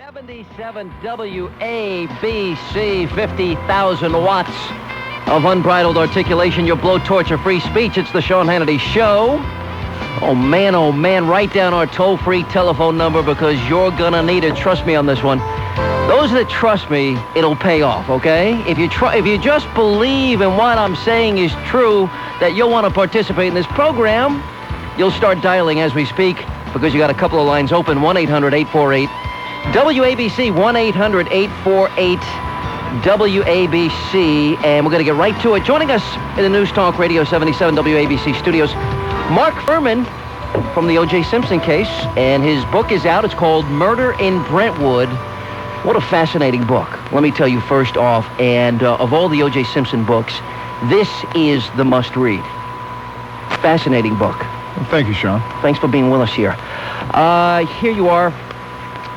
77 WABC, 50,000 watts of unbridled articulation, your blowtorch of free speech. It's the Sean Hannity Show. Oh, man, write down our toll-free telephone number because you're going to need it. Trust me on this one. Those that trust me, it'll pay off, okay? If you just believe in what I'm saying is true, that you'll want to participate in this program, you'll start dialing as we speak because you got a couple of lines open, 1-800-848 WABC, 1-800-848-WABC, and we're going to get right to it. Joining us in the News Talk Radio 77 WABC studios, Mark Fuhrman from the O.J. Simpson case, and his book is out. It's called Murder in Brentwood. What a fascinating book. Let me tell you first off, and of all the O.J. Simpson books, this is the must-read. Fascinating book. Well, thank you, Sean. Thanks for being with us here. Here you are.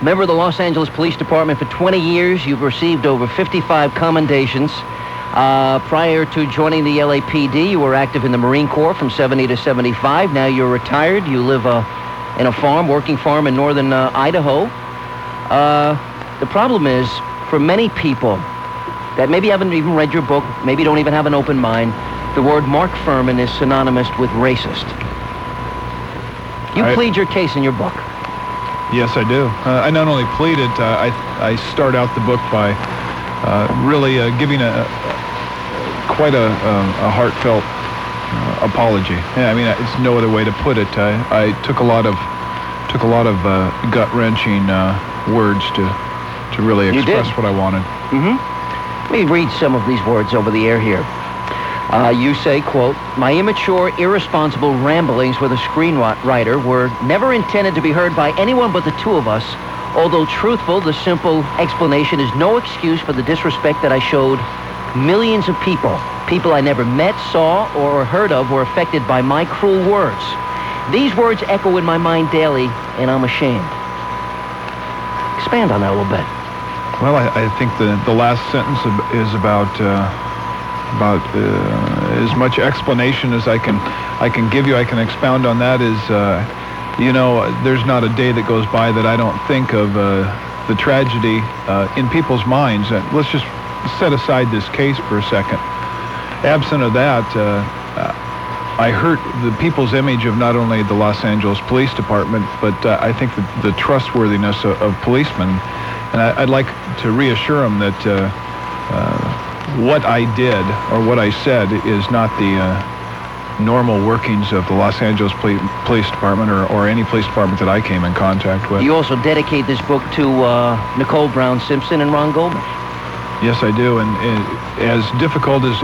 Member of the Los Angeles Police Department for 20 years. You've received over 55 commendations. Prior to joining the LAPD, you were active in the Marine Corps from 70 to 75. Now you're retired. You live in a farm, working farm in northern Idaho. The problem is, for many people that maybe haven't even read your book, maybe don't even have an open mind, the word Mark Fuhrman is synonymous with racist. You plead your case in your book. Yes, I do. I not only plead it, I start out the book by really giving quite a heartfelt apology. Yeah, I mean, it's no other way to put it. I took a lot of gut-wrenching words to really express what I wanted. Let me read some of these words over the air here. You say, quote, "My immature, irresponsible ramblings with a screenwriter were never intended to be heard by anyone but the two of us. Although truthful, the simple explanation is no excuse for the disrespect that I showed millions of people. People I never met, saw, or heard of were affected by my cruel words. These words echo in my mind daily, and I'm ashamed." Expand on that a little bit. Well, I think the last sentence is about as much explanation as I can give you. I can expound on that. There's not a day that goes by that I don't think of the tragedy in people's minds. Let's just set aside this case for a second. Absent of that, I hurt the people's image of not only the Los Angeles Police Department, but I think the trustworthiness of policemen. And I'd like to reassure them that what I did or what I said is not the normal workings of the Los Angeles Police Department or any police department that I came in contact with. You also dedicate this book to Nicole Brown Simpson and Ron Goldman. Yes, I do. And as difficult as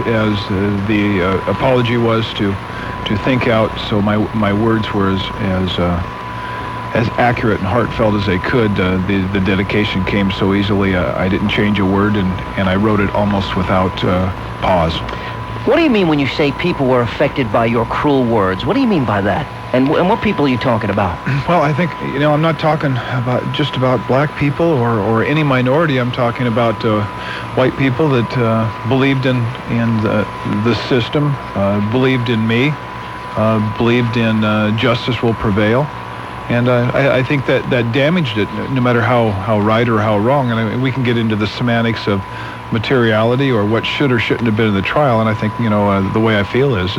the apology was to think out, so my words were as accurate and heartfelt as they could. The dedication came so easily. I didn't change a word, and I wrote it almost without pause. What do you mean when you say people were affected by your cruel words? What do you mean by that? And what people are you talking about? Well, I think, I'm not talking just about black people or any minority. I'm talking about white people that believed in the system, believed in me, believed in justice will prevail. And I think that damaged it, no matter how right or how wrong. And we can get into the semantics of materiality or what should or shouldn't have been in the trial. And I think, the way I feel is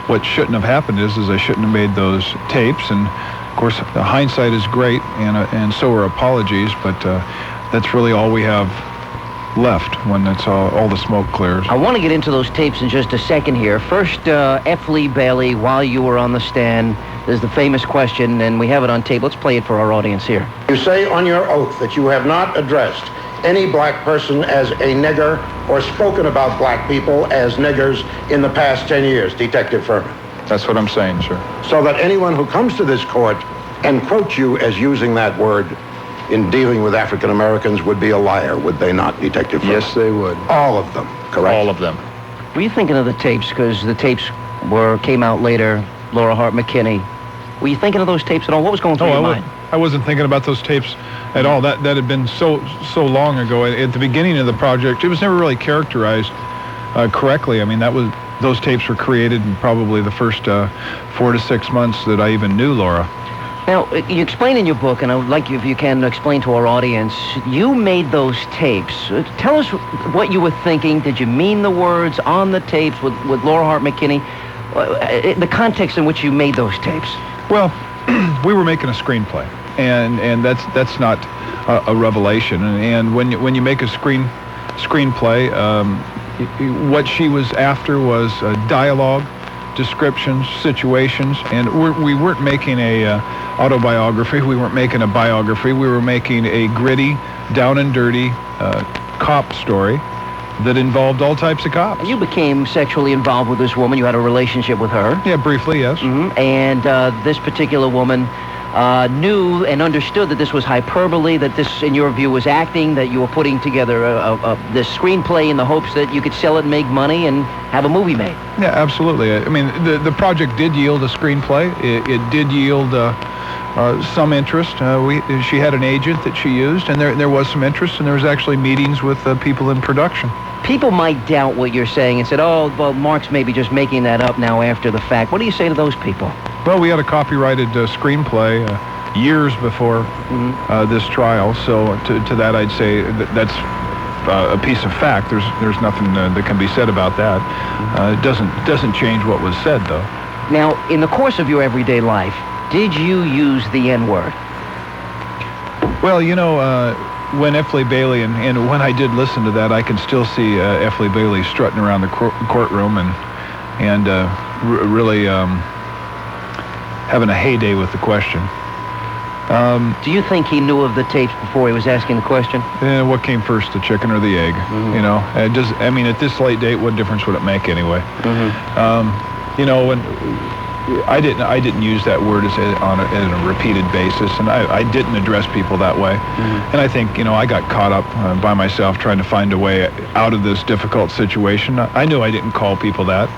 what shouldn't have happened is I shouldn't have made those tapes. And, of course, the hindsight is great, and so are apologies. But that's really all we have left when it's all the smoke clears. I want to get into those tapes in just a second here. First, F. Lee Bailey, while you were on the stand, there's the famous question, and we have it on tape. Let's play it for our audience here. You say on your oath that you have not addressed any black person as a nigger or spoken about black people as niggers in the past 10 years, Detective Fuhrman. That's what I'm saying, sir. So that anyone who comes to this court and quotes you as using that word in dealing with African Americans would be a liar, would they not, Detective Fuhrman? Yes, they would. All of them, correct? All of them. Were you thinking of the tapes? Because the tapes came out later, Laura Hart McKinney. Were you thinking of those tapes at all? What was going through your mind? I wasn't thinking about those tapes at all. That had been so long ago. At the beginning of the project, it was never really characterized correctly. I mean, those tapes were created in probably the first 4 to 6 months that I even knew Laura. Now, you explain in your book, and I would like you, if you can, explain to our audience, you made those tapes. Tell us what you were thinking. Did you mean the words on the tapes with Laura Hart McKinney? The context in which you made those tapes. Well, we were making a screenplay, and that's not a revelation. And when you make a screenplay, what she was after was dialogue, descriptions, situations, and we weren't making a autobiography. We weren't making a biography. We were making a gritty, down and dirty cop story that involved all types of cops. You became sexually involved with this woman. You had a relationship with her. Yeah, briefly, yes. Mm-hmm. And this particular woman knew and understood that this was hyperbole, that this, in your view, was acting, that you were putting together this screenplay in the hopes that you could sell it and make money and have a movie made. Yeah, absolutely. I mean, the project did yield a screenplay. It did yield some interest. She had an agent that she used, and there was some interest, and there was actually meetings with people in production. People might doubt what you're saying and said, oh, well, Mark's maybe just making that up now after the fact. What do you say to those people? Well, we had a copyrighted screenplay years before this trial, so to that I'd say that's a piece of fact. There's nothing that can be said about that. It doesn't change what was said, though. Now, in the course of your everyday life, did you use the N-word? Well, you know, when F. Lee Bailey, and when I did listen to that, I can still see F. Lee Bailey strutting around the courtroom and really having a heyday with the question. Do you think he knew of the tapes before he was asking the question? What came first, the chicken or the egg? You know, I mean, at this late date, what difference would it make anyway? You know, when I didn't use that word on a repeated basis, and I didn't address people that way. And I think, you know, I got caught up by myself trying to find a way out of this difficult situation. I knew I didn't call people that.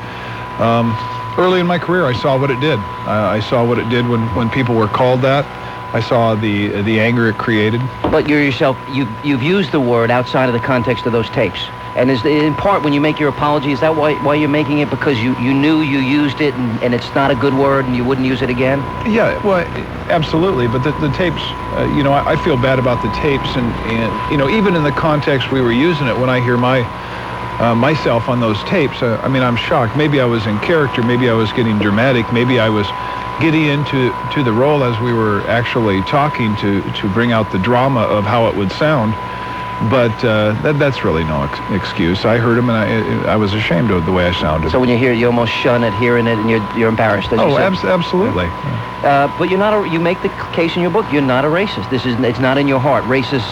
Early in my career, I saw what it did. I saw what it did when people were called that. I saw the anger it created. But you've used the word outside of the context of those tapes. And is in part when you make your apology, is that why you're making it? Because you knew you used it and it's not a good word and you wouldn't use it again? Yeah, well, absolutely. But the tapes, you know, I feel bad about the tapes. And you know, even in the context we were using it, when I hear myself on those tapes, I mean, I'm shocked. Maybe I was in character. Maybe I was getting dramatic. Maybe I was getting into the role as we were actually talking to bring out the drama of how it would sound. But that's really no excuse. I heard him, and I was ashamed of the way I sounded. So when you hear it, you almost shun it, hearing it, and you're embarrassed. Absolutely. But you're not. You make the case in your book. You're not a racist. It's not in your heart. Racist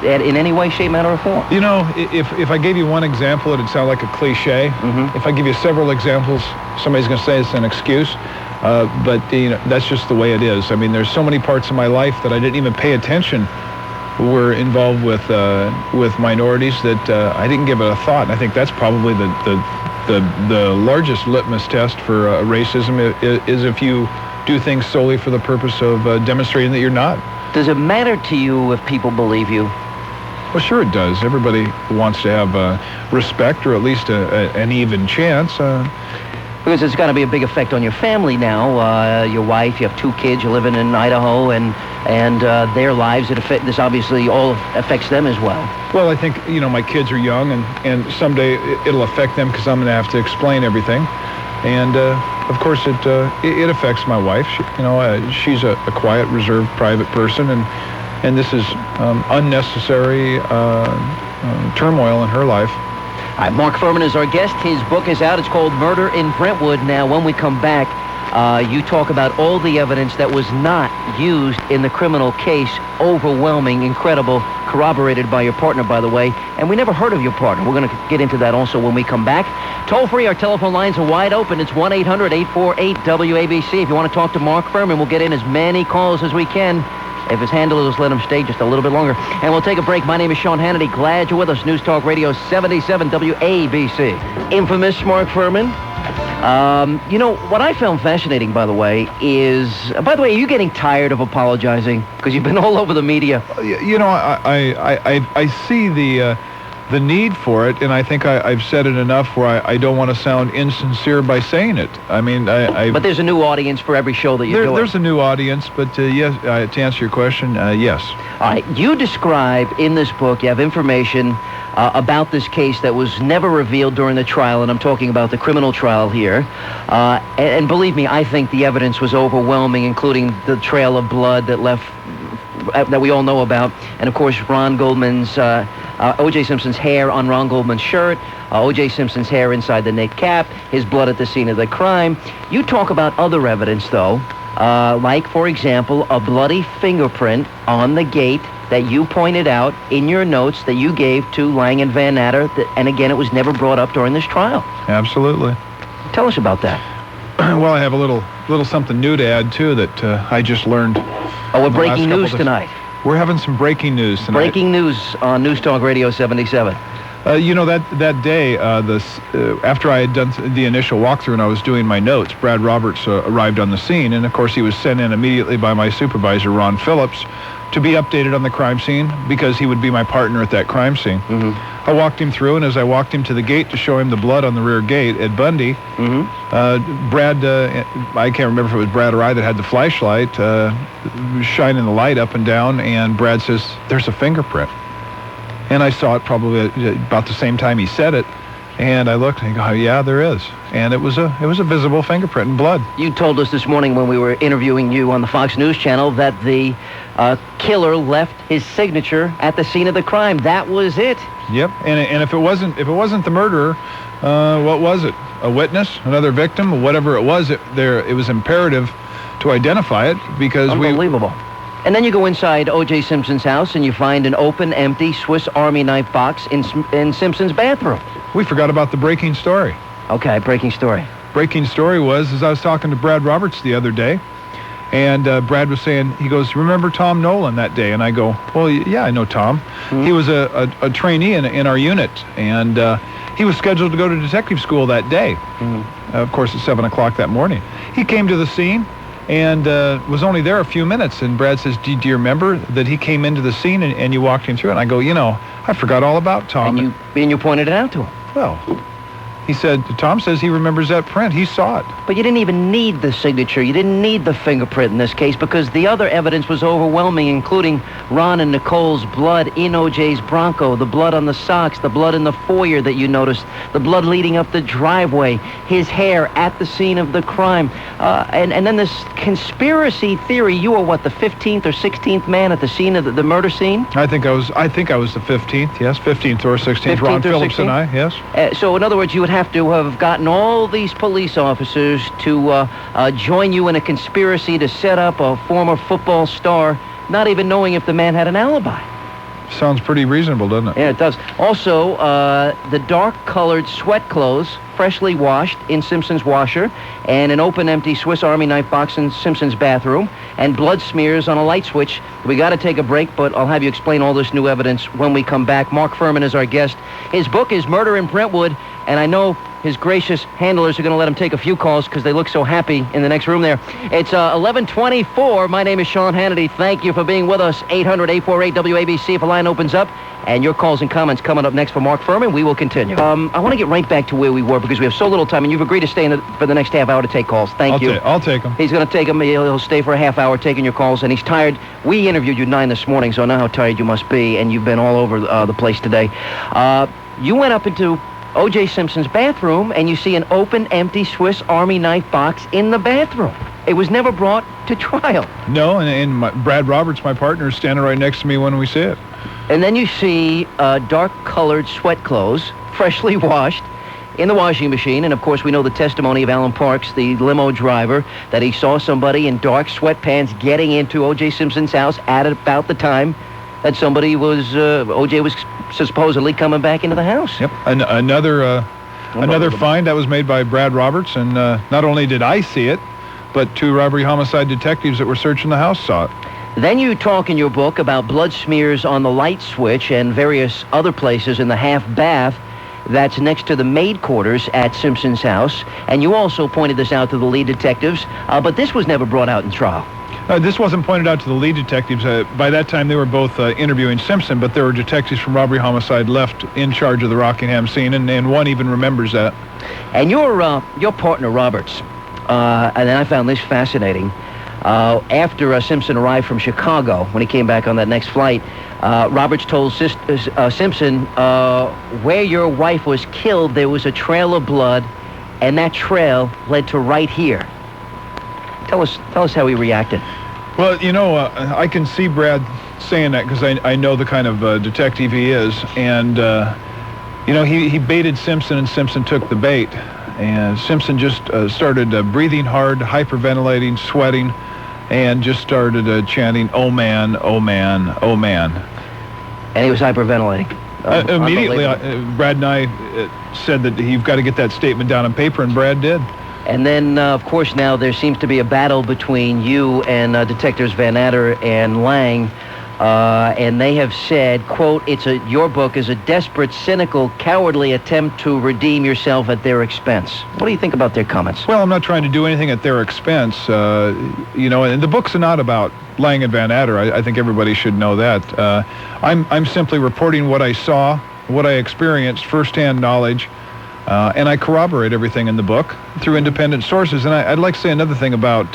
in any way, shape, manner, or form. You know, if I gave you one example, it'd sound like a cliche. If I give you several examples, somebody's going to say it's an excuse. But you know, that's just the way it is. I mean, there's so many parts of my life that I didn't even pay attention were involved with minorities that I didn't give it a thought. And I think that's probably the largest litmus test for racism is if you do things solely for the purpose of demonstrating that you're not. Does it matter to you if people believe you? Well, sure it does. Everybody wants to have respect, or at least an even chance. Because it's got to be a big effect on your family now. Your wife, you have 2 kids, you're living in Idaho, and their lives, this obviously all affects them as well. Well, I think, you know, my kids are young, and someday it'll affect them because I'm going to have to explain everything. And, of course, it affects my wife. She's a quiet, reserved, private person, and this is unnecessary turmoil in her life. All right, Mark Fuhrman is our guest. His book is out. It's called Murder in Brentwood. Now, when we come back, you talk about all the evidence that was not used in the criminal case. Overwhelming, incredible, corroborated by your partner, by the way. And we never heard of your partner. We're going to get into that also when we come back. Toll-free, our telephone lines are wide open. It's 1-800-848-WABC. If you want to talk to Mark Fuhrman, we'll get in as many calls as we can. If his handle is, let him stay just a little bit longer. And we'll take a break. My name is Sean Hannity. Glad you're with us. News Talk Radio 77 WABC. Infamous Mark Fuhrman. You know, what I found fascinating, by the way, is... By the way, are you getting tired of apologizing? Because you've been all over the media. You know, I see the the need for it, and I think I've said it enough where I don't want to sound insincere by saying it. I mean, But there's a new audience for every show that you do. There's a new audience, but yes, to answer your question, yes. All right, you describe in this book, you have information about this case that was never revealed during the trial, and I'm talking about the criminal trial here. And believe me, I think the evidence was overwhelming, including the trail of blood that left, that we all know about, and of course Ron Goldman's, O.J. Simpson's hair on Ron Goldman's shirt, O.J. Simpson's hair inside the knit cap, his blood at the scene of the crime. You talk about other evidence, though, like, for example, a bloody fingerprint on the gate that you pointed out in your notes that you gave to Lang and Van Natter, and again, it was never brought up during this trial. Absolutely. Tell us about that. Well, I have a little something new to add, too, that I just learned. Oh, we're breaking news tonight. We're having some breaking news tonight. Breaking news on News Talk Radio 77. You know, that day, after I had done the initial walkthrough and I was doing my notes, Brad Roberts arrived on the scene, and of course he was sent in immediately by my supervisor, Ron Phillips, to be updated on the crime scene because he would be my partner at that crime scene. Mm-hmm. I walked him through, and as I walked him to the gate to show him the blood on the rear gate at Bundy, Brad, I can't remember if it was Brad or I that had the flashlight, shining the light up and down, and Brad says, "There's a fingerprint." And I saw it probably about the same time he said it, and I looked and I go, "Yeah, there is." And it was a visible fingerprint in blood. You told us this morning when we were interviewing you on the Fox News Channel that the killer left his signature at the scene of the crime. That was it. Yep. And if it wasn't the murderer, what was it? A witness, another victim, whatever it was. It was imperative to identify it because unbelievable. And then you go inside O.J. Simpson's house and you find an open, empty Swiss Army knife box in Simpson's bathroom. We forgot about the breaking story. Okay, breaking story. Breaking story was, as I was talking to Brad Roberts the other day, and Brad was saying, he goes, "Remember Tom Nolan that day?" And I go, "Well, yeah, I know Tom. Mm-hmm. He was a trainee in our unit, and he was scheduled to go to detective school that day, of course, at 7 o'clock that morning. He came to the scene and was only there a few minutes, and Brad says, do you remember that he came into the scene and you walked him through?" And I go, I forgot all about Tom. And you pointed it out to him. Well, he said, Tom says he remembers that print. He saw it. But you didn't even need the signature. You didn't need the fingerprint in this case because the other evidence was overwhelming, including Ron and Nicole's blood in O.J.'s Bronco, the blood on the socks, the blood in the foyer that you noticed, the blood leading up the driveway, his hair at the scene of the crime. And then this conspiracy theory, you were what, the 15th or 16th man at the scene of the murder scene? I think I was the 15th, yes, 15th or 16th. 15th Ron or Phillips 16th? And I, yes. So in other words, you would have to have gotten all these police officers to join you in a conspiracy to set up a former football star, not even knowing if the man had an alibi. Sounds pretty reasonable, doesn't it? Yeah, it does. Also, the dark-colored sweat clothes, freshly washed in Simpson's washer, and an open, empty Swiss Army knife box in Simpson's bathroom, and blood smears on a light switch. We got to take a break, but I'll have you explain all this new evidence when we come back. Mark Fuhrman is our guest. His book is Murder in Brentwood, and I know his gracious handlers are going to let him take a few calls because they look so happy in the next room there. It's 11:24. My name is Sean Hannity. Thank you for being with us. 800-848-WABC if a line opens up. And your calls and comments coming up next for Mark Fuhrman. We will continue. I want to get right back to where we were because we have so little time, and you've agreed to stay for the next half hour to take calls. Thank you. I'll take them. He's going to take them. He'll stay for a half hour taking your calls, and he's tired. We interviewed you 9 this morning, so I know how tired you must be, and you've been all over the place today. You went up into O.J. Simpson's bathroom, and you see an open, empty Swiss Army knife box in the bathroom. It was never brought to trial. No, and Brad Roberts, my partner, is standing right next to me when we see it. And then you see dark-colored sweat clothes, freshly washed, in the washing machine. And, of course, we know the testimony of Alan Parks, the limo driver, that he saw somebody in dark sweatpants getting into O.J. Simpson's house at about the time that somebody was, O.J. was supposedly coming back into the house. Yep. Another find that was made by Brad Roberts, and not only did I see it, but 2 robbery homicide detectives that were searching the house saw it. Then you talk in your book about blood smears on the light switch and various other places in the half bath that's next to the maid quarters at Simpson's house. And you also pointed this out to the lead detectives, but this was never brought out in trial. This wasn't pointed out to the lead detectives. By that time, they were both interviewing Simpson, but there were detectives from robbery homicide left in charge of the Rockingham scene, and one even remembers that. And your partner, Roberts, and I found this fascinating. After Simpson arrived from Chicago, when he came back on that next flight, Roberts told Simpson, where your wife was killed, there was a trail of blood, and that trail led to right here. Tell us how he reacted. Well, I can see Brad saying that because I know the kind of detective he is, and he baited Simpson, and Simpson took the bait, and Simpson just started breathing hard, hyperventilating, sweating, and just started chanting, "Oh man, oh man, oh man." And he was hyperventilating. Immediately, Brad and I said that you've got to get that statement down on paper, and Brad did. And then, of course, now there seems to be a battle between you and Detectives Van Adder and Lang, and they have said, quote, your book is a desperate, cynical, cowardly attempt to redeem yourself at their expense. What do you think about their comments? Well, I'm not trying to do anything at their expense, and the book's not about Lang and Van Adder. I think everybody should know that. I'm simply reporting what I saw, what I experienced, firsthand knowledge, and I corroborate everything in the book through independent sources. And I'd like to say another thing about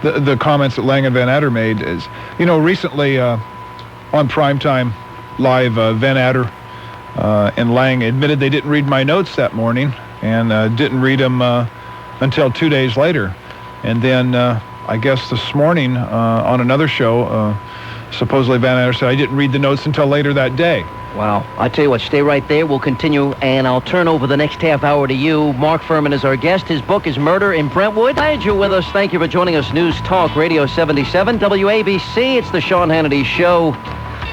the comments that Lang and Van Adder made is, recently on Primetime Live, Van Adder and Lang admitted they didn't read my notes that morning and didn't read them until 2 days later. And then I guess this morning on another show, supposedly Van Adder said, I didn't read the notes until later that day. Wow. I tell you what, stay right there. We'll continue, and I'll turn over the next half hour to you. Mark Fuhrman is our guest. His book is Murder in Brentwood. Glad you're with us. Thank you for joining us. News Talk Radio 77, WABC. It's the Sean Hannity Show.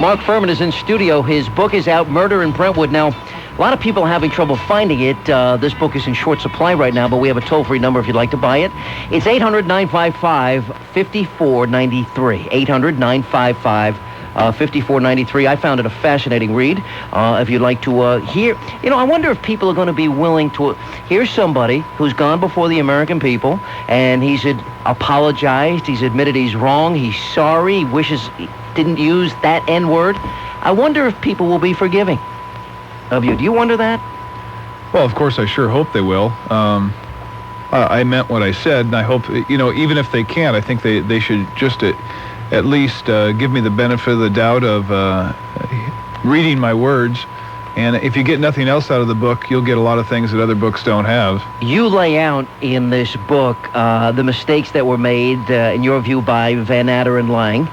Mark Fuhrman is in studio. His book is out, Murder in Brentwood. Now, a lot of people are having trouble finding it. This book is in short supply right now, but we have a toll-free number if you'd like to buy it. It's 800-955-5493. 800-955-5493. I found it a fascinating read. If you'd like to hear, I wonder if people are going to be willing to hear somebody who's gone before the American people, and he's apologized, he's admitted he's wrong, he's sorry, he wishes he didn't use that N-word. I wonder if people will be forgiving of you. Do you wonder that? Well, of course, I sure hope they will. I meant what I said, and I hope, even if they can't, I think they should just at least give me the benefit of the doubt of reading my words. And if you get nothing else out of the book, you'll get a lot of things that other books don't have. You lay out in this book the mistakes that were made, in your view, by Van Adder and Lang.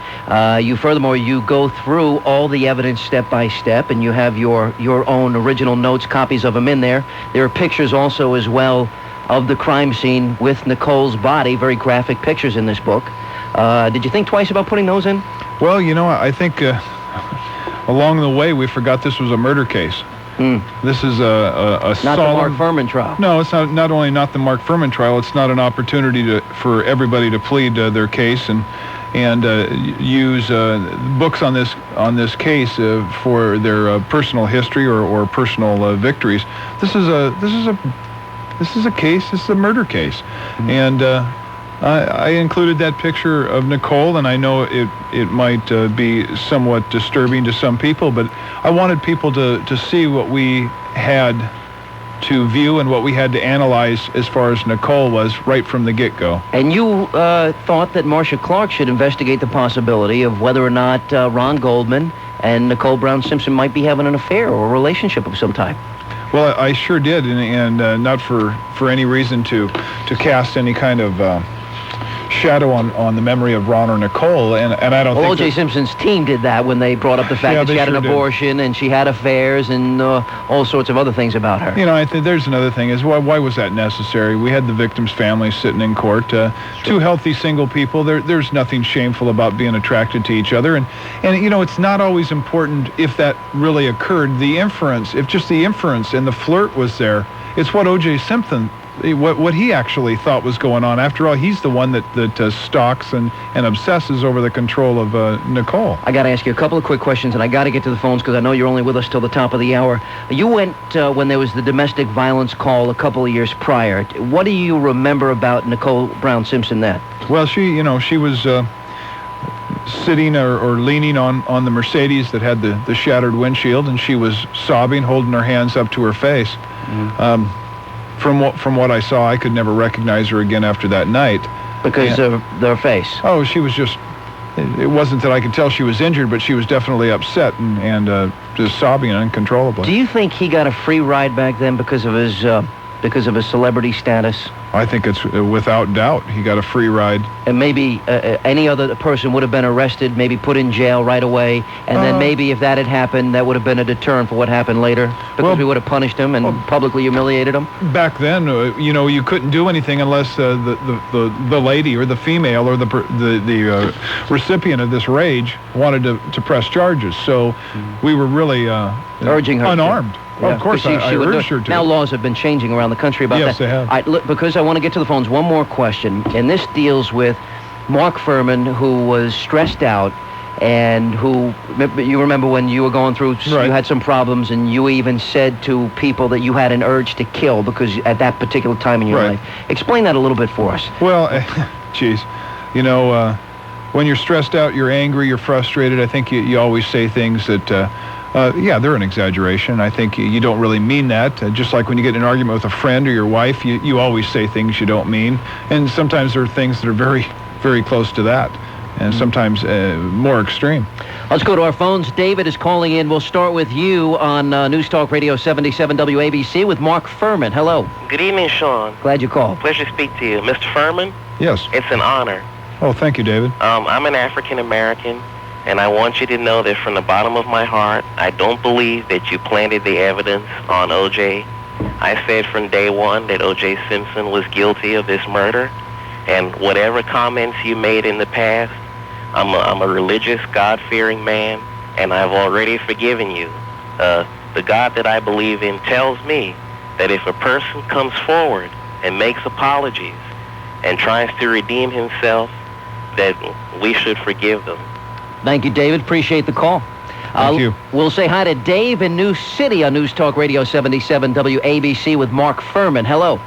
Furthermore, you go through all the evidence step by step, and you have your own original notes, copies of them in there. There are pictures also as well of the crime scene with Nicole's body, very graphic pictures in this book. Did you think twice about putting those in? Well, I think along the way we forgot this was a murder case. This is a not solemn... the Mark Fuhrman trial. No, it's not only not the Mark Fuhrman trial, it's not an opportunity for everybody to plead their case and use books on this case for their personal history or personal victories. This is a case. This is a murder case, and I included that picture of Nicole, and I know it might be somewhat disturbing to some people, but I wanted people to see what we had to view and what we had to analyze as far as Nicole was right from the get-go. And you thought that Marcia Clark should investigate the possibility of whether or not Ron Goldman and Nicole Brown Simpson might be having an affair or a relationship of some type. Well, I sure did, and not for any reason to cast any kind of shadow on the memory of Ron or Nicole, and I don't think... Well, O.J. Simpson's team did that when they brought up the fact that she had an abortion and she had affairs and all sorts of other things about her. I think there's another thing is, why was that necessary? We had the victim's family sitting in court, two healthy single people. There's nothing shameful about being attracted to each other, and it's not always important if that really occurred. The inference, if just the inference and the flirt was there, it's what O.J. Simpson what he actually thought was going on. After all, he's the one that stalks and obsesses over the control of Nicole. I got to ask you a couple of quick questions, and I got to get to the phones because I know you're only with us till the top of the hour. You went when there was the domestic violence call a couple of years prior. What do you remember about Nicole Brown Simpson then? Well, she was sitting or leaning on the Mercedes that had the shattered windshield, and she was sobbing, holding her hands up to her face. Mm-hmm. From what I saw, I could never recognize her again after that night. Because of their face? Oh, she was just... It wasn't that I could tell she was injured, but she was definitely upset and just sobbing uncontrollably. Do you think he got a free ride back then because of his celebrity status? I think it's without doubt he got a free ride. And maybe any other person would have been arrested, maybe put in jail right away, and then maybe if that had happened, that would have been a deterrent for what happened later, because we would have punished him and publicly humiliated him. Back then, you couldn't do anything unless the lady or the female or the recipient of this rage wanted to press charges. So we were really urging her unarmed. Well, of course, I urged her to. Now laws have been changing around the country about that. Yes, they have. Because I want to get to the phones, one more question, and this deals with Mark Fuhrman, who was stressed out, and who, you remember when you were going through, right. You had some problems, and you even said to people that you had an urge to kill because at that particular time in your right. life. Explain that a little bit for us. Well, geez, when you're stressed out, you're angry, you're frustrated, I think you always say things that... they're an exaggeration. I think you don't really mean that. Just like when you get in an argument with a friend or your wife, you always say things you don't mean. And sometimes there are things that are very, very close to that, and sometimes more extreme. Let's go to our phones. David is calling in. We'll start with you on News Talk Radio 77 WABC with Mark Fuhrman. Hello. Good evening, Sean. Glad you called. Pleasure to speak to you. Mr. Fuhrman? Yes. It's an honor. Oh, thank you, David. I'm an African-American. And I want you to know that from the bottom of my heart, I don't believe that you planted the evidence on O.J. I said from day one that O.J. Simpson was guilty of this murder. And whatever comments you made in the past, I'm a religious, God-fearing man, and I've already forgiven you. The God that I believe in tells me that if a person comes forward and makes apologies and tries to redeem himself, that we should forgive them. Thank you, David. Appreciate the call. Thank you. We'll say hi to Dave in New City on News Talk Radio 77 WABC with Mark Fuhrman. Hello.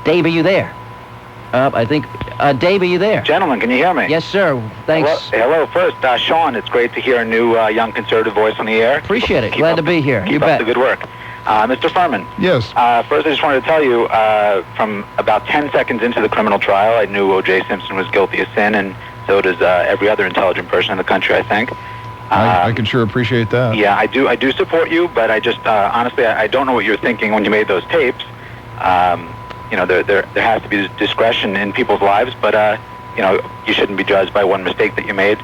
Dave, are you there? I think, Dave, are you there? Gentlemen, can you hear me? Yes, sir. Thanks. Hello. First, Sean, it's great to hear a new young conservative voice on the air. Appreciate it. Glad to be here. Keep up the good work. Mr. Fuhrman. Yes. First, I just wanted to tell you, from about 10 seconds into the criminal trial, I knew O.J. Simpson was guilty of sin, and so does every other intelligent person in the country, I think. I can sure appreciate that. Yeah, I do support you, but I just, honestly, I don't know what you were thinking when you made those tapes. There has to be discretion in people's lives, but, you shouldn't be judged by one mistake that you made.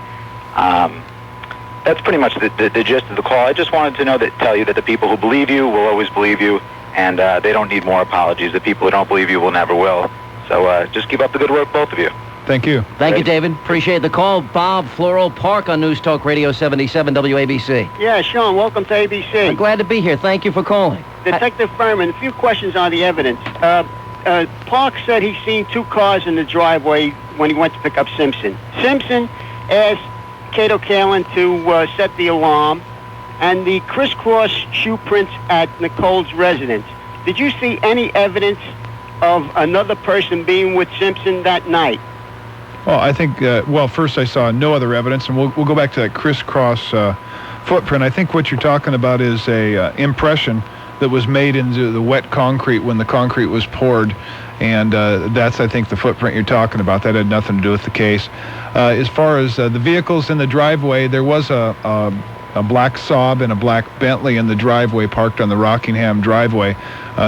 That's pretty much the gist of the call. I just wanted to tell you that the people who believe you will always believe you, and they don't need more apologies. The people who don't believe you will never will. So just keep up the good work, both of you. Thank you. Thank you, David. Appreciate the call. Bob, Floral Park on News Talk Radio 77 WABC. Yeah, Sean, welcome to ABC. I'm glad to be here. Thank you for calling. Detective Fuhrman, a few questions on the evidence. Park said he's seen two cars in the driveway when he went to pick up Simpson. Simpson asked Cato Kalin to set the alarm, and the crisscross shoe prints at Nicole's residence. Did you see any evidence of another person being with Simpson that night? Well, I think, first I saw no other evidence, and we'll go back to that crisscross footprint. I think what you're talking about is a impression that was made into the wet concrete when the concrete was poured, and that's, I think, the footprint you're talking about. That had nothing to do with the case. As far as the vehicles in the driveway, there was a black Saab and a black Bentley in the driveway parked on the Rockingham driveway.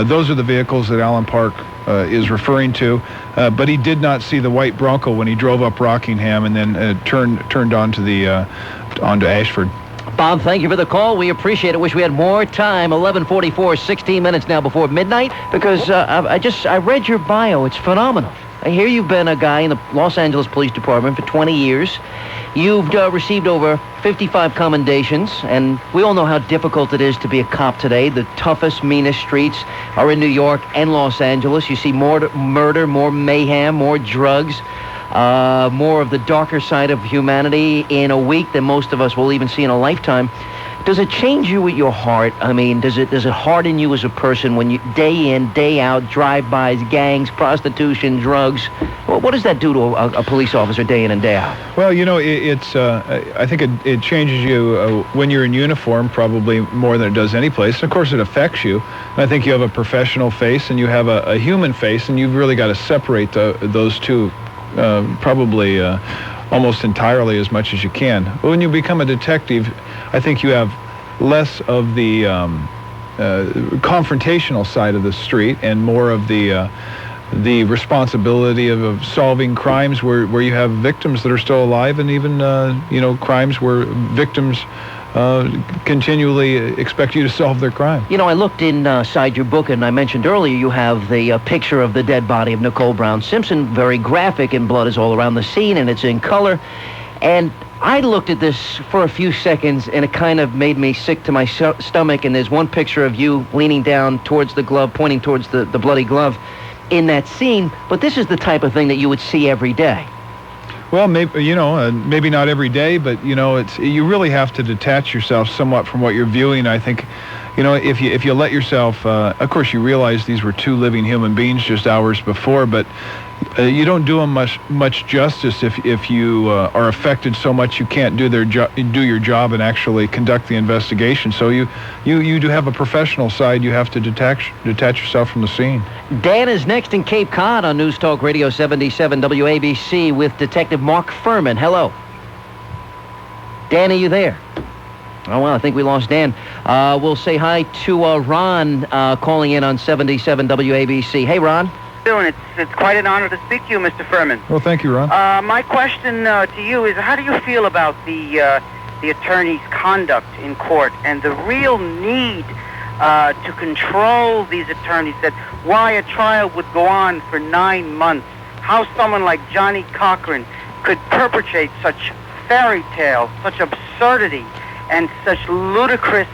Those are the vehicles that Alan Park is referring to, but he did not see the white Bronco when he drove up Rockingham and then turned onto Ashford. Bob, thank you for the call. We appreciate it. Wish we had more time. 11:44, 16 minutes now before midnight, because I read your bio. It's phenomenal. I hear you've been a guy in the Los Angeles Police Department for 20 years. You've received over 55 commendations, and we all know how difficult it is to be a cop today. The toughest, meanest streets are in New York and Los Angeles. You see more murder, more mayhem, more drugs, more of the darker side of humanity in a week than most of us will even see in a lifetime. Does it change you at your heart? I mean, does it harden you as a person when you day in, day out, drive-bys, gangs, prostitution, drugs? What does that do to a police officer day in and day out? Well, you know, I think it changes you when you're in uniform probably more than it does any place. Of course, it affects you. And I think you have a professional face and you have a human face, and you've really got to separate those two probably almost entirely as much as you can. But when you become a detective, I think you have less of the confrontational side of the street and more of the responsibility of solving crimes where you have victims that are still alive, and even crimes where victims continually expect you to solve their crime. You know, I looked inside your book, and I mentioned earlier you have the picture of the dead body of Nicole Brown Simpson, very graphic, and blood is all around the scene, and it's in color. And I looked at this for a few seconds, and it kind of made me sick to my stomach, and there's one picture of you leaning down towards the glove, pointing towards the bloody glove in that scene, but this is the type of thing that you would see every day. Well, maybe not every day, but you really have to detach yourself somewhat from what you're viewing. I think, if you let yourself, of course, you realize these were two living human beings just hours before, but you don't do them much justice if you are affected so much you can't do your job and actually conduct the investigation. So you do have a professional side. You have to detach yourself from the scene. Dan is next in Cape Cod on News Talk Radio 77 WABC with Detective Mark Fuhrman. Hello. Dan, are you there? Oh, well, I think we lost Dan. We'll say hi to Ron calling in on 77 WABC. Hey, Ron. Doing it's quite an honor to speak to you, Mr. Fuhrman. Well, thank you, Ron. My question to you is, how do you feel about the attorney's conduct in court and the real need to control these attorneys? That why a trial would go on for 9 months? How someone like Johnny Cochran could perpetrate such fairy tales, such absurdity, and such ludicrous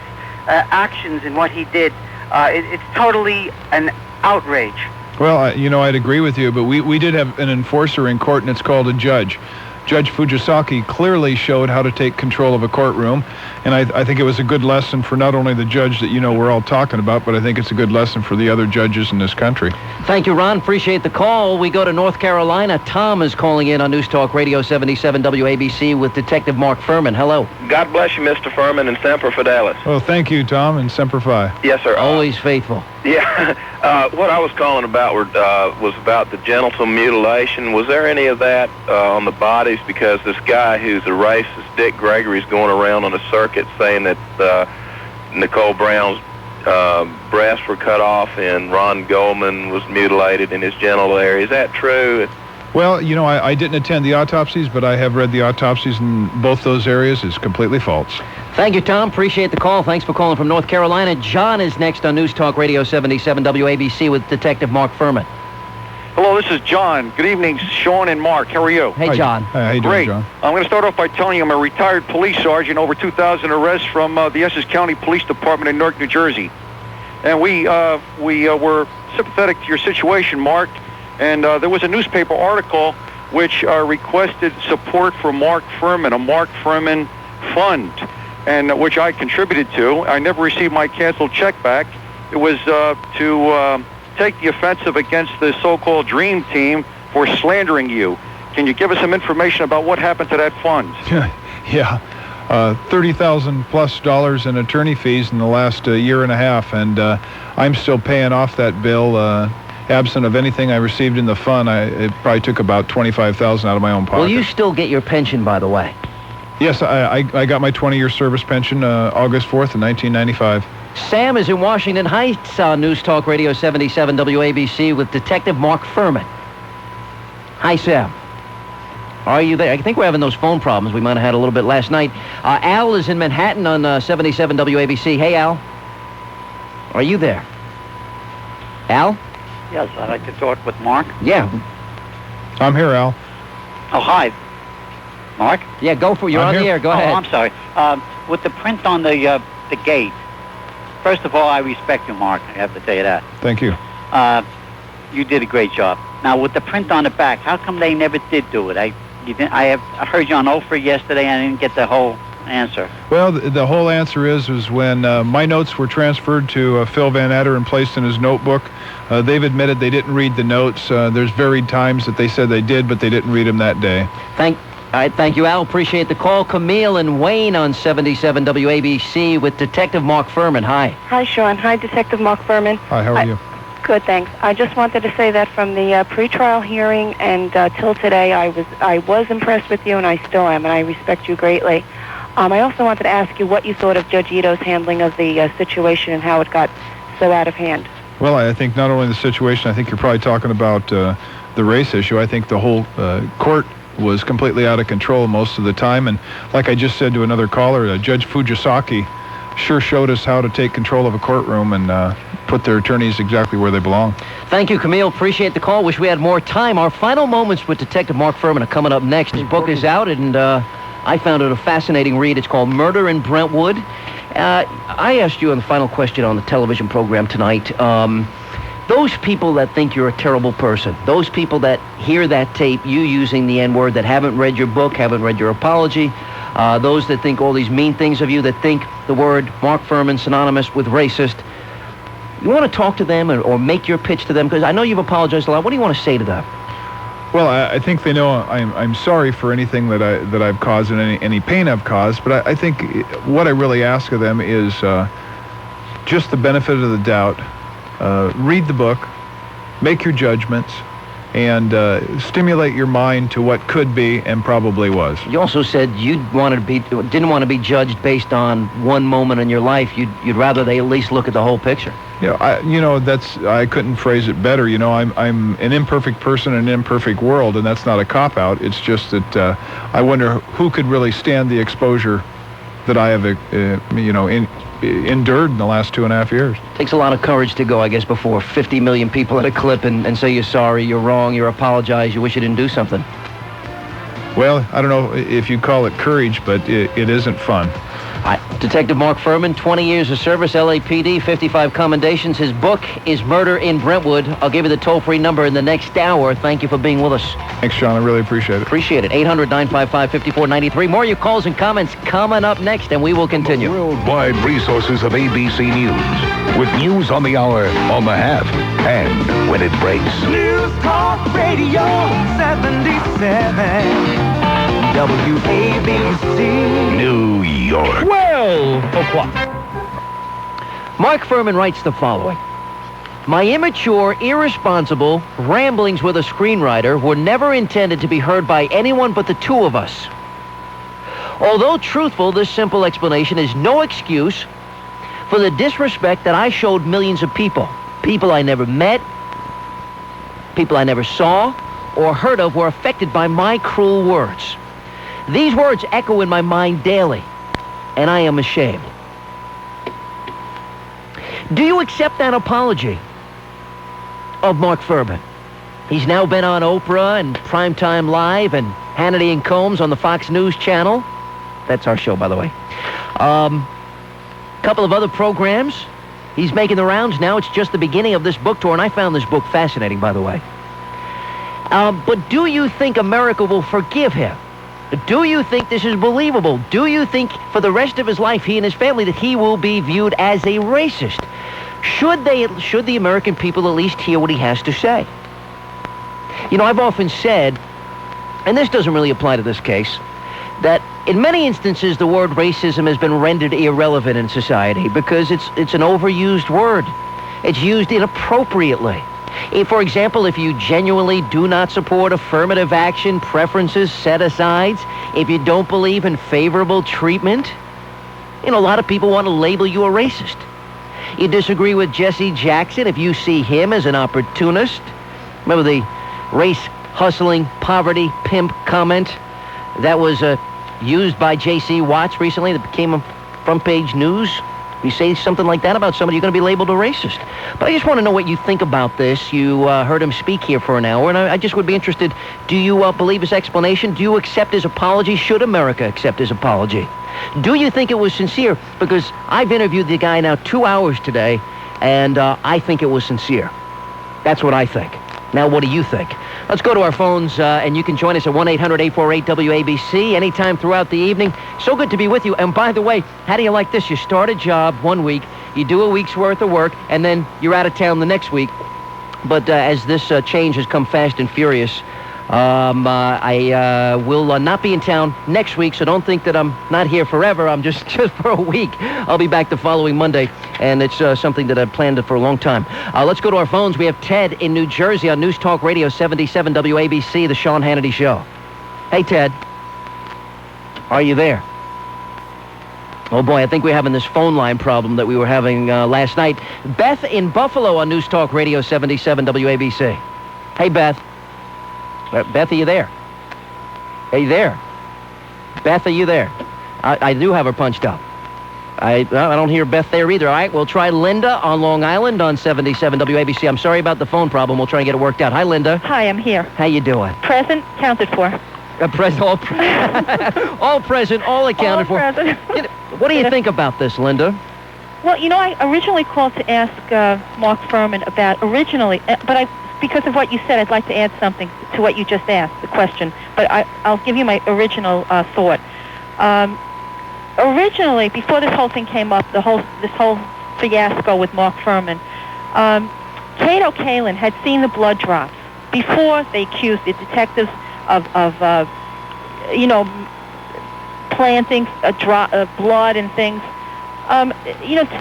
actions in what he did? It's totally an outrage. Well, I'd agree with you, but we did have an enforcer in court, and it's called a judge. Judge Fujisaki clearly showed how to take control of a courtroom, and I think it was a good lesson for not only the judge that we're all talking about, but I think it's a good lesson for the other judges in this country. Thank you, Ron. Appreciate the call. We go to North Carolina. Tom is calling in on News Talk Radio 77 WABC with Detective Mark Fuhrman. Hello. God bless you, Mr. Fuhrman, and Semper Fidelis. Well, thank you, Tom, and Semper Fi. Yes, sir. Always faithful. Yeah. What I was calling about was about the genital mutilation. Was there any of that on the bodies? Because this guy who's a racist, Dick Gregory's going around on a circuit saying that Nicole Brown's breasts were cut off and Ron Goldman was mutilated in his genital area. Is that true? Well, I didn't attend the autopsies, but I have read the autopsies in both those areas. It's completely false. Thank you, Tom. Appreciate the call. Thanks for calling from North Carolina. John is next on News Talk Radio 77 WABC with Detective Mark Fuhrman. Hello, this is John. Good evening, Sean and Mark. How are you? Hey, John. Hi, how you doing, Great. John? I'm going to start off by telling you I'm a retired police sergeant, over 2,000 arrests from the Essex County Police Department in Newark, New Jersey. And we were sympathetic to your situation, Mark. And there was a newspaper article which requested support for Mark Fuhrman, a Mark Fuhrman fund, and which I contributed to. I never received my canceled check back. It was to take the offensive against the so-called Dream Team for slandering you. Can you give us some information about what happened to that fund? Yeah. $30,000+ in attorney fees in the last year and a half, and I'm still paying off that bill. Absent of anything I received in the fund, it probably took about $25,000 out of my own pocket. Will you still get your pension, by the way? Yes, I got my 20-year service pension August 4th of 1995. Sam is in Washington Heights on News Talk Radio 77 WABC with Detective Mark Fuhrman. Hi, Sam. Are you there? I think we're having those phone problems we might have had a little bit last night. Al is in Manhattan on 77 WABC. Hey, Al. Are you there? Al? Yes, I'd like to talk with Mark. Yeah. I'm here, Al. Oh, hi. Mark? Yeah, go for it. You're I'm on the here. air. Go ahead. Oh, I'm sorry. With the print on the gate, first of all, I respect you, Mark. I have to tell you that. Thank you. You did a great job. Now, with the print on the back, how come they never did do it? I heard you on Oprah yesterday, and I didn't get the whole answer. Well, the whole answer is when my notes were transferred to Phil Van Adder and placed in his notebook, they've admitted they didn't read the notes. There's varied times that they said they did, but they didn't read them that day. Thank you, Al. Appreciate the call. Camille and Wayne on 77 WABC with Detective Mark Fuhrman. Hi. Hi, Sean. Hi, Detective Mark Fuhrman. Hi, how are you? Good, thanks. I just wanted to say that from the pretrial hearing and till today, I was impressed with you, and I still am, and I respect you greatly. I also wanted to ask you what you thought of Judge Ito's handling of the situation and how it got so out of hand. Well, I think not only the situation, I think you're probably talking about the race issue. I think the whole court was completely out of control most of the time. And like I just said to another caller, Judge Fujisaki sure showed us how to take control of a courtroom and put their attorneys exactly where they belong. Thank you, Camille. Appreciate the call. Wish we had more time. Our final moments with Detective Mark Fuhrman are coming up next. His book is out, and I found it a fascinating read. It's called Murder in Brentwood. I asked you on the final question on the television program tonight, those people that think you're a terrible person, those people that hear that tape, you using the N-word, that haven't read your book, haven't read your apology, those that think all these mean things of you, that think the word Mark Fuhrman synonymous with racist, you want to talk to them or make your pitch to them? Because I know you've apologized a lot. What do you want to say to them? Well, I think they know I'm sorry for anything that I've caused and any pain I've caused. But I think what I really ask of them is just the benefit of the doubt. Read the book, make your judgments, and stimulate your mind to what could be and probably was. You also said didn't want to be judged based on one moment in your life. You'd rather they at least look at the whole picture. Yeah, I couldn't phrase it better. I'm an imperfect person in an imperfect world, and that's not a cop-out. It's just that I wonder who could really stand the exposure that I have, endured in the last 2.5 years. Takes a lot of courage to go, I guess, before 50 million people at a clip and say you're sorry, you're wrong, you apologize, you wish you didn't do something. Well, I don't know if you call it courage, but it isn't fun. Detective Mark Fuhrman, 20 years of service, LAPD, 55 commendations. His book is Murder in Brentwood. I'll give you the toll-free number in the next hour. Thank you for being with us. Thanks, Sean. I really appreciate it. Appreciate it. 800-955-5493. More of your calls and comments coming up next, and we will continue. The worldwide resources of ABC News, with news on the hour, on the half, and when it breaks. News Talk Radio 77. WABC. New York. Well, Mark Fuhrman writes the following. My immature, irresponsible ramblings with a screenwriter were never intended to be heard by anyone but the two of us. Although truthful, this simple explanation is no excuse for the disrespect that I showed millions of people. People I never met, people I never saw or heard of were affected by my cruel words. These words echo in my mind daily, and I am ashamed. Do you accept that apology of Mark Fuhrman? He's now been on Oprah and Primetime Live and Hannity and Combs on the Fox News channel. That's our show, by the way. Couple of other programs. He's making the rounds now. It's just the beginning of this book tour, and I found this book fascinating, by the way. But do you think America will forgive him? Do you think this is believable? Do you think for the rest of his life, he and his family, that he will be viewed as a racist? Should the American people at least hear what he has to say? I've often said, and this doesn't really apply to this case, that in many instances the word racism has been rendered irrelevant in society because it's an overused word. It's used inappropriately. For example, if you genuinely do not support affirmative action, preferences, set-asides, if you don't believe in favorable treatment, a lot of people want to label you a racist. You disagree with Jesse Jackson if you see him as an opportunist. Remember the race-hustling, poverty pimp comment that was used by J.C. Watts recently that became a front-page news If you say something like that about somebody, you're going to be labeled a racist. But I just want to know what you think about this. You heard him speak here for an hour, and I just would be interested. Do you believe his explanation? Do you accept his apology? Should America accept his apology? Do you think it was sincere? Because I've interviewed the guy now 2 hours today, and I think it was sincere. That's what I think. Now, what do you think? Let's go to our phones, and you can join us at 1-800-848-WABC anytime throughout the evening. So good to be with you. And by the way, how do you like this? You start a job 1 week, you do a week's worth of work, and then you're out of town the next week. But as this change has come fast and furious, I will not be in town next week, so don't think that I'm not here forever. I'm just for a week. I'll be back the following Monday, and it's something that I've planned for a long time. Let's go to our phones. We have Ted in New Jersey on News Talk Radio 77 WABC, the Sean Hannity Show. Hey, Ted. Are you there? Oh, boy, I think we're having this phone line problem that we were having last night. Beth in Buffalo on News Talk Radio 77 WABC. Hey, Beth. Beth, are you there? Are you there? Beth, are you there? I do have her punched up. I don't hear Beth there either. All right, we'll try Linda on Long Island on 77 WABC. I'm sorry about the phone problem. We'll try and get it worked out. Hi, Linda. Hi, I'm here. How you doing? Present, counted for. All present, all accounted for. What do you think about this, Linda? Well, I originally called to ask Mark Fuhrman about but because of what you said, I'd like to add something to what you just asked, the question. But I'll give you my original thought. Originally, before this whole thing came up, this whole fiasco with Mark Fuhrman, Cato Kalin had seen the blood drops before they accused the detectives of planting blood and things. To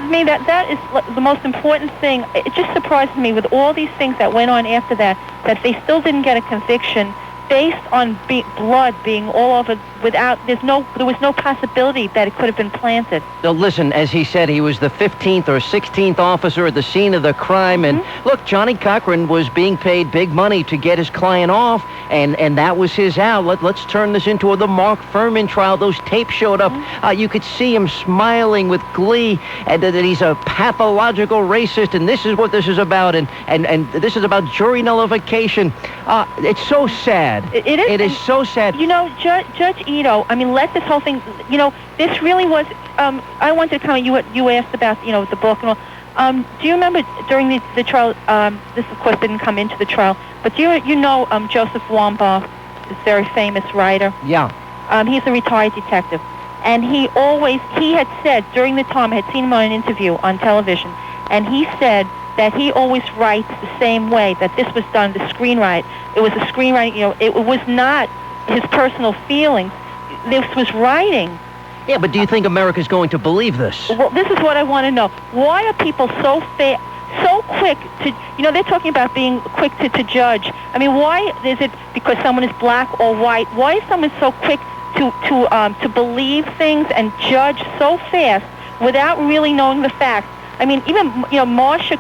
me, that is the most important thing. It just surprised me with all these things that went on after that they still didn't get a conviction based on blood being all over there was no possibility that it could have been planted. Now, listen, as he said, he was the 15th or 16th officer at the scene of the crime, and look, Johnny Cochran was being paid big money to get his client off, and that was his out. Let's turn this into the Mark Fuhrman trial. Those tapes showed up. You could see him smiling with glee, and that he's a pathological racist, and this is what this is about, and this is about jury nullification. It's so sad. It is. It is so sad. Judge Ito, let this whole thing, this really was, I wanted to comment, you asked about, the book and all. Do you remember during the trial, this of course didn't come into the trial, but do you know Joseph Wambaugh, this very famous writer? Yeah. He's a retired detective. And he had said during the time, I had seen him on an interview on television, and he said that he always writes the same way, that this was done, the screenwrite. It was a screenwriting, it was not his personal feelings. This was writing. Yeah, but do you think America's going to believe this? Well, this is what I want to know. Why are people so quick to, they're talking about being quick to judge. I mean, why is it because someone is black or white? Why is someone so quick to believe things and judge so fast without really knowing the facts? I mean, even, Marcia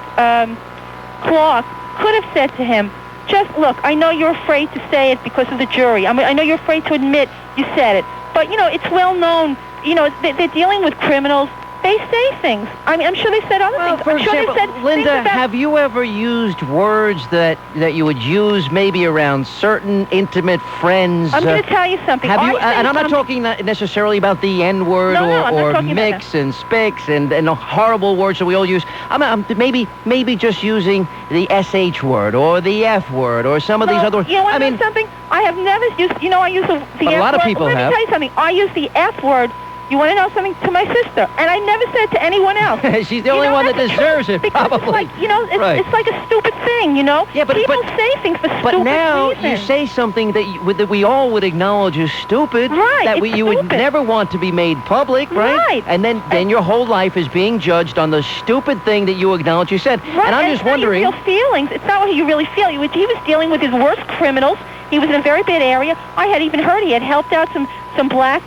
Clark could have said to him, just look, I know you're afraid to say it because of the jury. I know you're afraid to admit you said it. But, it's well known, they're dealing with criminals. They say things. I mean, I'm sure they said other things. For example, Linda, have you ever used words that you would use maybe around certain intimate friends? I'm going to tell you something. Have you? And I'm not talking necessarily about the N-word or mix and spicks and horrible words that we all use. I'm maybe just using the SH word or the F word or some of these other words. You want to know something? I have never used. I use the F word. A lot of people have. Let me tell you something. I use the F word. You want to know something? To my sister. And I never said it to anyone else. She's the only one that deserves it, probably. It's like a stupid thing, Yeah, people say things for stupid But now reasons. you say something that we all would acknowledge is stupid. Right, That you would never want to be made public, right? Right. And then your whole life is being judged on the stupid thing that you acknowledge you said. Right. And I'm just wondering. It's not your real feelings. It's not what you really feel. He was dealing with his worst criminals. He was in a very bad area. I had even heard he had helped out some black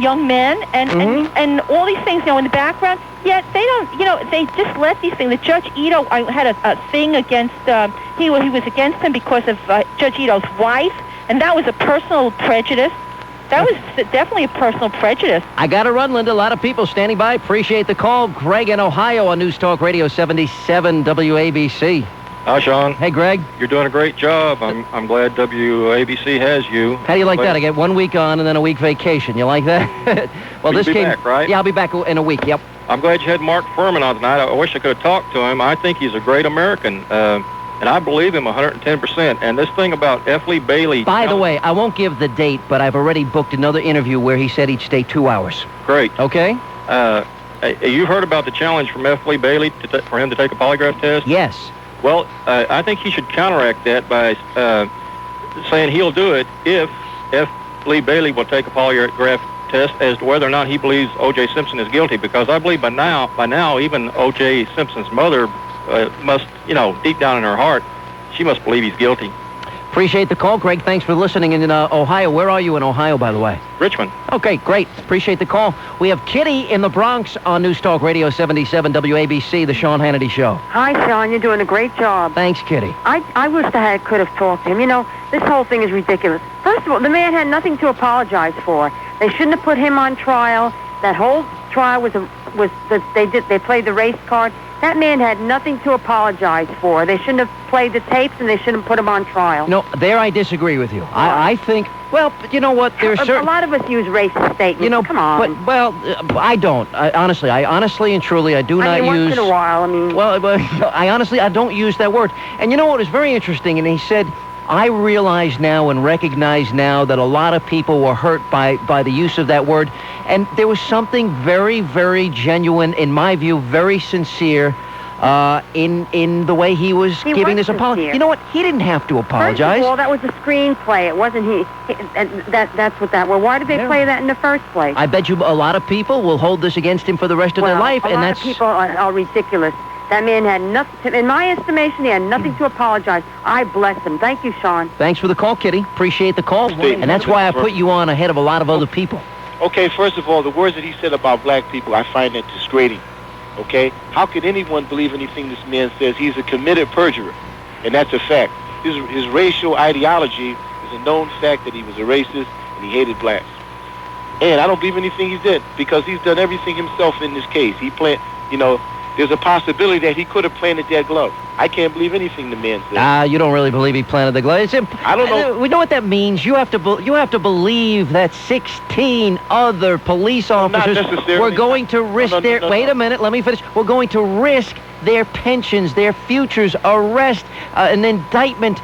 young men and all these things, in the background. Yet they don't, they just let these things. The Judge Ito, I had a thing against, he was against him because of Judge Ito's wife, and that was a personal prejudice. That was definitely a personal prejudice. I got to run, Linda. A lot of people standing by. Appreciate the call. Greg in Ohio on News Talk Radio 77 WABC. Hi, Sean. Hey, Greg. You're doing a great job. I'm glad WABC has you. How do you like that? I get 1 week on and then a week vacation. You like that? Well, You'll be back, right? Yeah, I'll be back in a week. Yep. I'm glad you had Mark Fuhrman on tonight. I wish I could have talked to him. I think he's a great American, and I believe him 110%. And this thing about F. Lee Bailey... By the way, I won't give the date, but I've already booked another interview where he said he'd stay 2 hours. Great. Okay? You heard about the challenge from F. Lee Bailey for him to take a polygraph test? Yes. Well, I think he should counteract that by saying he'll do it if F. Lee Bailey will take a polygraph test as to whether or not he believes O.J. Simpson is guilty, because I believe by now, even O.J. Simpson's mother must, deep down in her heart, she must believe he's guilty. Appreciate the call, Greg. Thanks for listening in Ohio. Where are you in Ohio, by the way? Richmond. Okay, great. Appreciate the call. We have Kitty in the Bronx on News Talk Radio 77 WABC, the Sean Hannity Show. Hi, Sean. You're doing a great job. Thanks, Kitty. I wish I could have talked to him. This whole thing is ridiculous. First of all, the man had nothing to apologize for. They shouldn't have put him on trial. That whole trial they played the race card. That man had nothing to apologize for. They shouldn't have played the tapes, and they shouldn't have put him on trial. No, there I disagree with you. I think, well, but you know what? There's a lot of us use racist statements. Come on. I don't. I honestly and truly, I do not use... once in a while, I don't use that word. And you know what was very interesting? And he said, I realize now and recognize now that a lot of people were hurt by the use of that word. And there was something very, very genuine, in my view, very sincere in the way he was giving this apology. You know what? He didn't have to apologize. First of all, that was a screenplay. It wasn't he. That's what that was. Why did they play that in the first place? I bet you a lot of people will hold this against him for the rest of their life. A lot of people are ridiculous. That man had nothing, in my estimation, he had nothing to apologize. I bless him. Thank you, Sean. Thanks for the call, Kitty. Appreciate the call. And that's why I put you on ahead of a lot of other people. Okay, first of all, the words that he said about black people, I find that disgrading. Okay? How could anyone believe anything this man says? He's a committed perjurer, and that's a fact. His racial ideology is a known fact that he was a racist and he hated blacks. And I don't believe anything he did, because he's done everything himself in this case. There's a possibility that he could have planted that glove. I can't believe anything the man said. You don't really believe he planted the glove. I don't know. We know what that means. You have to believe that 16 other police officers were going to risk Wait a minute, let me finish. We're going to risk their pensions, their futures, arrest, an indictment,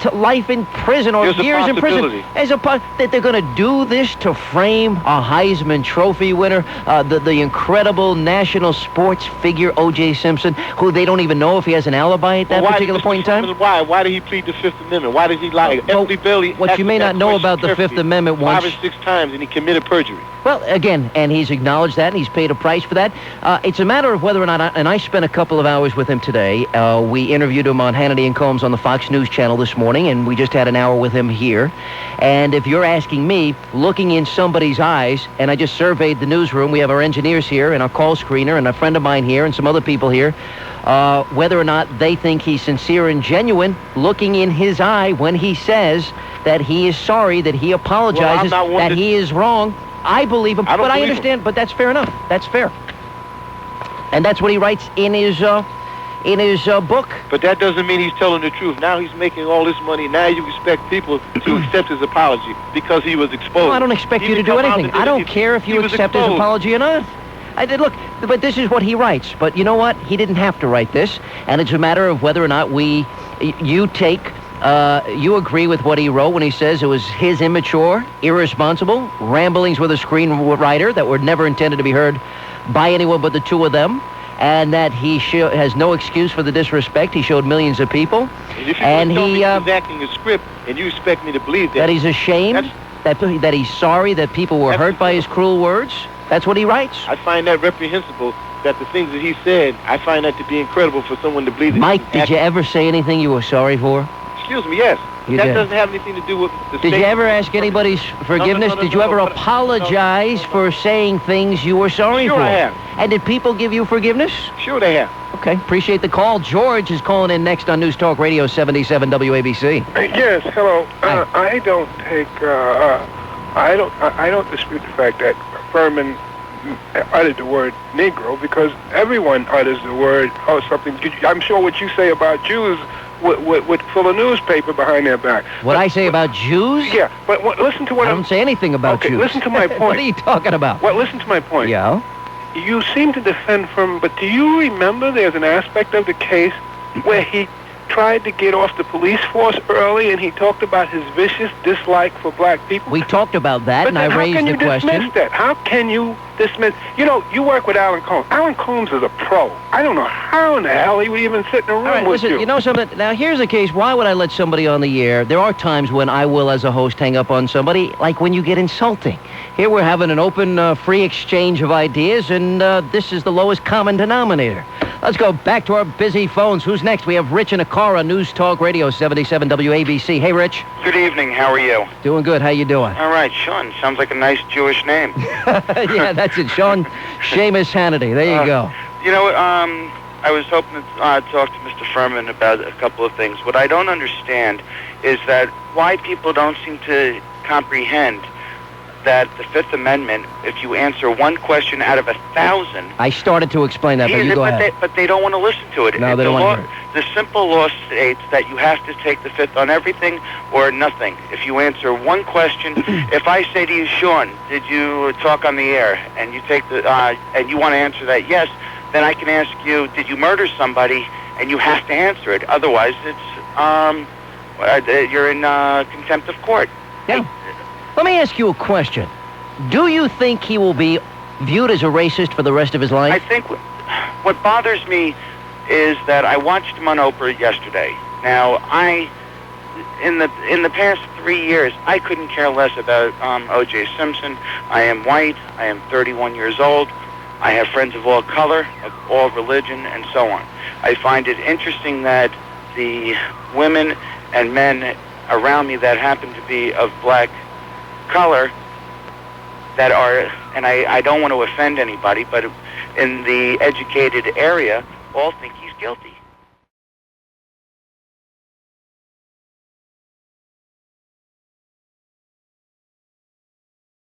to life in prison or years in prison. That they're going to do this to frame a Heisman Trophy winner, the incredible national sports figure O.J. Simpson, who they don't even know if he has an alibi at that particular point in time. Why did he plead the Fifth Amendment? Why did he lie? What you may not know about the Fifth Amendment once... 5 or 6 times, and he committed perjury. Well, again, and he's acknowledged that, and he's paid a price for that. It's a matter of whether or not, and I spent a couple of hours with him today. We interviewed him on Hannity and Combs on the Fox News channel this morning, and we just had an hour with him here. And if you're asking me, looking in somebody's eyes, and I just surveyed the newsroom, we have our engineers here, and our call screener, and a friend of mine here, and some other people here, whether or not they think he's sincere and genuine, looking in his eye when he says that he is sorry, that he apologizes, that he is wrong, I believe him, but I understand, but that's fair enough. That's fair. And that's what he writes in his book. But that doesn't mean he's telling the truth. Now he's making all this money. Now you expect people to accept his apology because he was exposed. No, I don't expect you to do anything. I don't care if you accept his apology or not. I did look, but this is what he writes. But you know what? He didn't have to write this, and it's a matter of whether or not you agree with what he wrote when he says it was his immature, irresponsible ramblings with a screenwriter that were never intended to be heard by anyone but the two of them, and that he has no excuse for the disrespect he showed millions of people. And he is acting a script, and you expect me to believe that he's ashamed, that he's sorry that people were hurt by his cruel words. That's what he writes. I find that reprehensible. That the things that he said, I find that to be incredible for someone to believe that. Mike, did you ever say anything you were sorry for? Excuse me, yes. That doesn't have anything to do with the Did you ever ask anybody's forgiveness? Did you ever apologize for saying things you were sorry for? Sure I have. And did people give you forgiveness? Sure they have. Okay, appreciate the call. George is calling in next on News Talk Radio 77 WABC. Yes, hello. I don't take I don't dispute the fact that Fuhrman uttered the word Negro, because everyone utters the word or something. I'm sure what you say about Jews would fill a newspaper behind their back. What I say about Jews? Yeah, but listen to what I don't say anything about Jews. Listen to my point. What are you talking about? Well, listen to my point. Yeah? You seem to defend Fuhrman, but do you remember there's an aspect of the case where he tried to get off the police force early, and he talked about his vicious dislike for black people? We talked about that, and I raised the question. How can you dismiss that? How can you dismiss? You know, you work with Alan Combs. Alan Combs is a pro. I don't know how in the hell he would even sit in a room All right, with listen, you know something? Now, here's the case. Why would I let somebody on the air? There are times when I will, as a host, hang up on somebody, like when you get insulting. Here we're having an open, free exchange of ideas, and this is the lowest common denominator. Let's go back to our busy phones. Who's next? We have Rich in Akara, News Talk Radio 77 WABC. Hey, Rich. Good evening. How are you? Doing good. How you doing? All right, Sean. Sounds like a nice Jewish name. Yeah, that's it. Sean Seamus Hannity. There you go. You know, I was hoping to talk to Mr. Fuhrman about a couple of things. What I don't understand is that why people don't seem to comprehend that the Fifth Amendment, if you answer one question out of 1,000... I started to explain that, but you go ahead. But they don't want to listen to it. No, they don't want to hear it. The simple law states that you have to take the Fifth on everything or nothing. If you answer one question, if I say to you, Sean, did you talk on the air, and you take the and you want to answer that yes, then I can ask you, did you murder somebody, and you have to answer it. Otherwise, it's you're in contempt of court. Yeah. Let me ask you a question. Do you think he will be viewed as a racist for the rest of his life? I think what bothers me is that I watched him on Oprah yesterday. Now, in the past 3 years, I couldn't care less about O.J. Simpson. I am white. I am 31 years old. I have friends of all color, of all religion, and so on. I find it interesting that the women and men around me that happen to be of black color that are, and I don't want to offend anybody, but in the educated area, all think he's guilty.